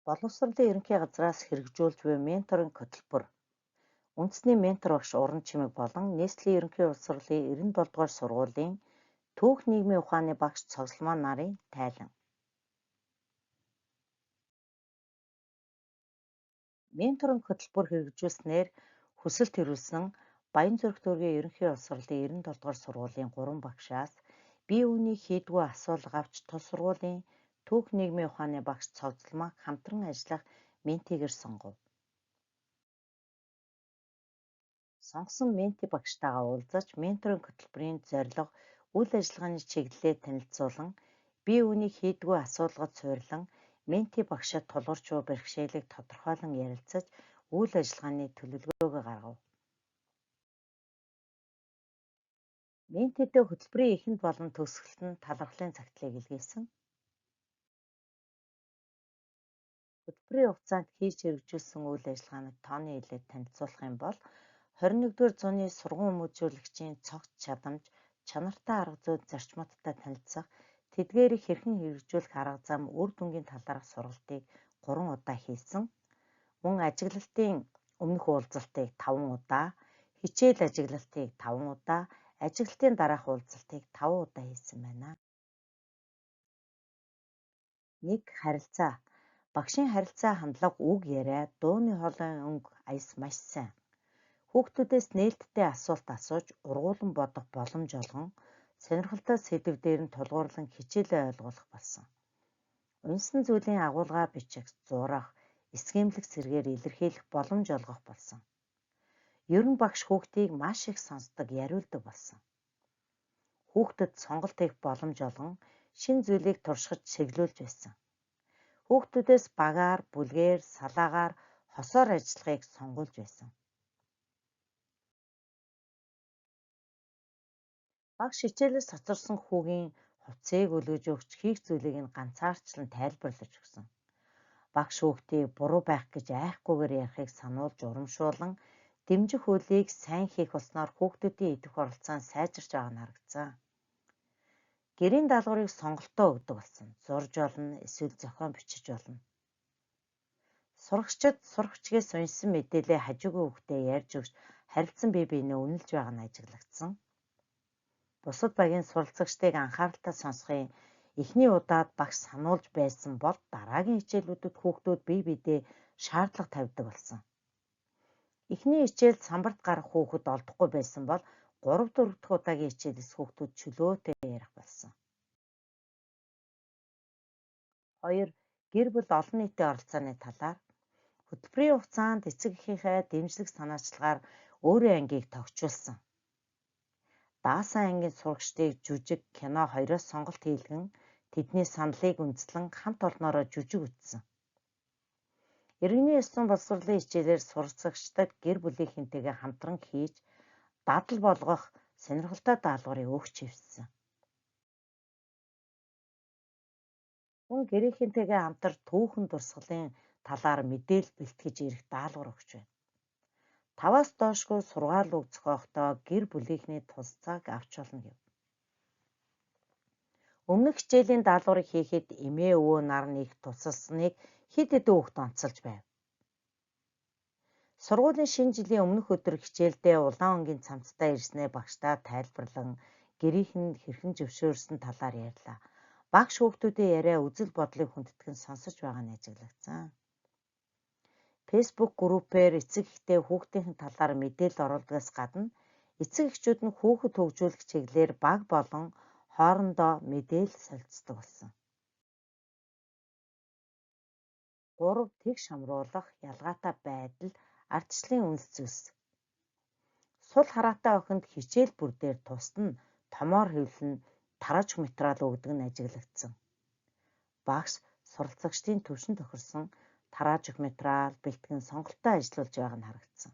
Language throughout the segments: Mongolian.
Боловсролын ерөнхий газраас хэрэгжүүлж буй менторын хөтөлбөр. Үндэсний ментор багш Уран Чимэг болон нийслэлийн ерөнхий боловсролын 97 дугаар сургуулийн түүх нийгмийн ухааны багш Цогцломоо нарын тайлан. Менторын хөтөлбөр хэрэгжүүлснээр хүсэлт төрүүлсэн Баянзүрх дүүргийн ерөнхий боловсролын 97 дугаар сургуулийн 3 багшаас бие үүний хийдгүү асуулга авч тус сургуулийн түүх нийгмийн ухааны багш Цогцломоог хамтран ажиллах ментигээр сонгов. Сонгосон менти багштайгаа уулзаж менторын хөтөлбөрийн зорилго, үйл ажиллагааны чиглэлээ танилцуулан, бие үүний хийдгүү асуулгад суйрлан менти багшид тулгарч буй бэрхшээлийг тодорхойлон ярилцаж, үйл ажиллагааны төлөвлөгөөгөө гаргав. Ментидээ хөтөлбөрийн эхэнд болон төгсгөлд нь талархлын цагтлыг илгээсэн. Хөтөлбөрийн хугацаанд хийж хэрэгжүүлсэн үйл ажиллагааныг тооны хэлээр танилцуулах юм бол 21-р зууны сургууль хүмүүжүүлэгчийн цогц чадамж, чанартай арга зүйд зарчмуудтай танилцах, тэдгээрийг хэрхэн хэрэгжүүлэх арга зам, үр дүнгийн талаарх сургалтыг 3 удаа хийсэн. Мөн ажиглалтын өмнөх уулзалтыг 5 удаа, хичээл ажиглалтыг 5 удаа, ажиглалтын дараах уулзалтыг 5 удаа хийсэн байна. 1. Харилцаа. Багшийн харилцаа хандлага, үг яриа, дууны хоолойн өнгө аяс маш сайн. Хүүхдүүдээс нээлттэй асуулт асууж, ургуулan бодох боломж олгон, сонирхолтой сэдэв дээр нь тулгуурлан хичээлээ ойлгуулах болсон. Унсан зүйлийн агуулгаа бичих, зурах, эсгэмлэх зэргээр илэрхийлэх боломж олгох болсон. Ерөн багш хүүхдийг маш их сонсдог, яриулдаг болсон. Хүүхдэд сонголт хийх боломж олгон, шинэ зүйлийг туршиж чиглүүлж байсан. Хүүхдүүдээс багаар, бүлгээр, салаагаар, хосоор ажиллахыг сонгуулж байсан. Багш хичээлээс цацарсан хүүгийн хувцсыг өлгөж өгч хийх зүйлийг нь ганцаарчлан тайлбарлаж өгсөн. Багш хүүхдийг буруу байх гэж айхгүйгээр ярихыг сануулж урамшуулан, дэмжих хөлийг сайн хийх болсноор хүүхдүүдийн идэх оролцоо нь сайжирч байгаа нь харагдсан. Гэрийн даалгаврыг сонголтоо өгдөг болсон. Зурж болно, эсвэл зохион бичиж болно. Сурагчид сурах чигээс уншсан мэдээлэлээ хажуугийн хүүхдэд ярьж өгч харилцан бие биенээ үнэлж байгаа нь ажиглагдсан. Бусад багийн суралцагчдыг анхааралтай сонсохын эхний удаад багш сануулж байсан бол дараагийн хичээлүүдэд хүүхдүүд бие биедээ шаардлага тавьдаг болсон. Эхний хичээлд самбарт гарах хүүхэд олдохгүй байсан бол 3-4 дахь удаагийн хичээлээс хүүхдүүд чөлөөтэй ярих болсон. 2. Гэр бүл олон нийтийн оролцооны талаар. Хөтөлбөрийн хугацаанд эцэг эхийнхээ дэмжлэг санаачлагаар өөрийн ангийг тогтчулсан. Даасан ангийн сурагчдыг жүжиг, кино хоёроос сонголт хийлгэн, тэдний саналыг үндэслэн хамт олноороо жүжиг үзсэн. Иргэний ёслон боловсролын хичээлээр суралцагчдад гэр бүлийнхэнтэйгээ хамтран хийж, дадал болгох сонирхолтой даалгаврыг өгч хэвссэн. Мөн гэрийнхэнтэйгээ хамтар түүхэн дурсгалын талаар мэдээлэл бэлтгэж ирэх даалгавар өгч байна. 5-аас доошгүй сургаал үг зохиохдоо гэр бүлийнхний тусцааг авч болно гэв. Өмнөх хичээлийн даалгаврыг хийхэд эмээ өвөө нар нь их тусалсныг хэд хэдэн хүүхэд онцолж байв. Сургуулийн шинэ жилийн өмнөх өдөр хичээлдээ улаан өнгийн цамцтай ирснээ багштаа тайлбарлан, гэрийнх нь хэрхэн зөвшөөрсөн талаар ярьлаа. Багш хүүхдүүдийн яриа үзэл бодлыг хүндэтгэн сонсож байгаа нь ажиглагдсан. Facebook группээр эцэг эхтэй хүүхдийн талаар мэдээлэл оруулдагаас гадна эцэг эхчүүд нь хүүхэд хөгжүүлэх чиглэлээр баг болон хоорондоо мэдээлэл солилцдог болсон. 3. Тэгш хамруулах, ялгаатай байдал, ардчлалын үнэлц зүйлс. Сул хараатай охинд хичээл бүр дээр тусад нь томоор хэвлэн тарааж материал өгдөг нь ажиглагдсан. Багш суралцагчдын төвшин тохирсон тарааж материал бэлтгэн сонголтоо ажиллуулж байгаа нь харагдсан.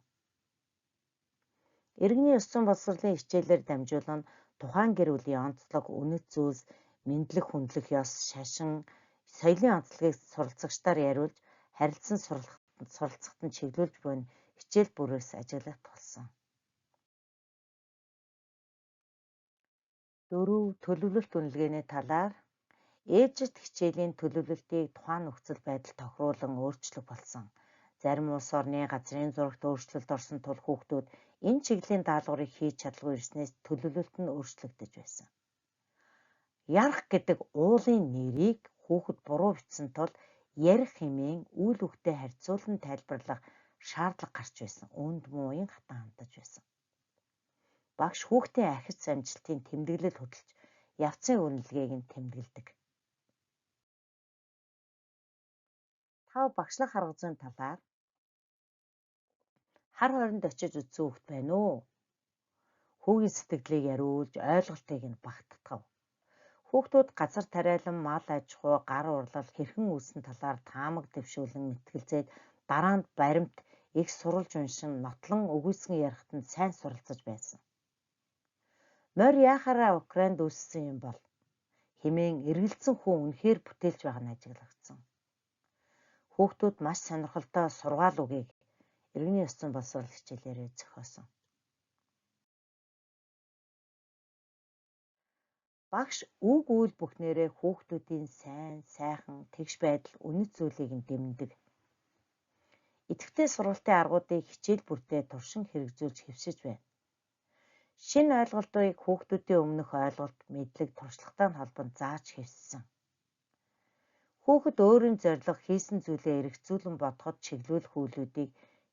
Иргэний ёслон боловсролын хичээлээр дамжуулан тухайн гэр бүлийн онцлог, үнэт зүйлс, мэдлэг хүндлэх ёс, шашин, соёлын онцлогийг суралцагчдаар яриулж, харилцан суралцахад нь чиглүүлж буй хичээл бүрээс ажиглагдах болсон. 4. Төлөвлөлт үнэлгээний талаар. Ээжит хичээлийн төлөвлөлтийг тухайн нөхцөл байдал тохируулан өөрчлөх болсон. Зарим улс орны газрын зурагт өөрчлөлт орсон тул хүүхдүүд энэ чиглэлийн даалгаврыг хийж чадалгүй ирснээс төлөвлөлт нь өөрчлөгдөж байсан. Ярах гэдэг уулын нэрийг хүүхэд буруу бичсэн тул ярих хэмээн үйл хүүхдэд харьцуулан тайлбарлах шаардлага гарч байсан. Үүнд мууийн хатан хандаж байсан. Багш хүүхдийн ахиц амжилтын тэмдэглэл хөтлөж явцын үнэлгээг нь тэмдэглэдэг. Та багшлах арга зүйн талаар хар хоринд очиж үзсэн хүүхэд байна уу? Хүүгийн сэтгэлийг яриулж ойлголтыг нь багтгав. Хүүхдүүд газар тариалан, мал аж ахуй, гар урлал, хэрхэн үүссэн талаар таамаг дэвшүүлэн мэтгэлзээд дараанд баримт их сурвалж уншин нотлон өгүүлсэн ярихт нь сайн суралцаж байсан. Морь яахаараа Украинд үүссэн юм бол хэмээн эргэлзсэн хүн үнэхээр бүтээлч байгаа нь ажиглагдсан. Хүүхдүүд маш сонирхолтой сургаал үгийг иргэний ёс зүйн боловсрол хичээлээрээ зохиосон. Багш үг үйл бүхнээрээ хүүхдүүдийн сайн, сайхан, тэгш байдал, үнэт зүйлийг нь дэмнэдэг. Идэвхтэй сургалтын аргуудыг хичээл бүртээ туршин хэрэгжүүлж хэвшиж байна. Шинэ ойлголтыг хүүхдүүдийн өмнөх ойлголт, мэдлэг, туршлагатай холбонд зааж хэвссэн. Хүүхэд өөрийн зорилго хийсэн зүйлээ эргэцүүлэн бодоход чиглүүлэх үйлүүдийг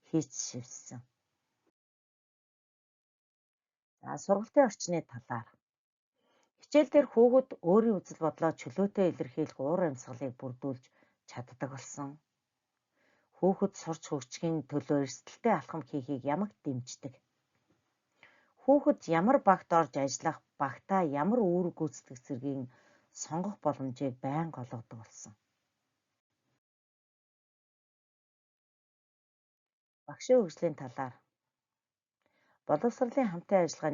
хийж шивссэн. Сургалтын орчны талаар. Хичээл дээр хүүхэд өөрийн үзэл бодлоо чөлөөтэй илэрхийлэх уур амьсгалыг бүрдүүлж чаддаг болсон. Хүүхэд сурч хөгжихийн төлөө эрсдэлтэй алхам хийхийг ямагт дэмждэг. Хүүхэд ямар багт орж ажиллах, багтаа ямар үүрэг гүйцэтгэх зэргийг сонгох боломжийг байнга олгодог болсон. Багшийн хөгжлийн талаар. Боловсролын хамтын ажиллагаа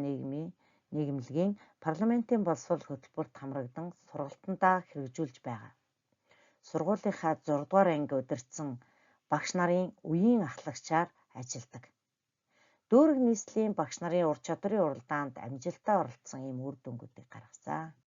нийгэмлэгийн парламентын боловсрол хөтөлбөрт хамрагдан сургалтандаа хэрэгжүүлж байгаа. Сургуулийнхаа 6 дугаар анги удирдсан багш нарын үеийн ахлагчаар ажилладаг. Дүүрэг нийслэлийн багш нарын ур чадварын уралдаанд амжилттай оролцсон ийм үр дүнгуудыг гаргасан.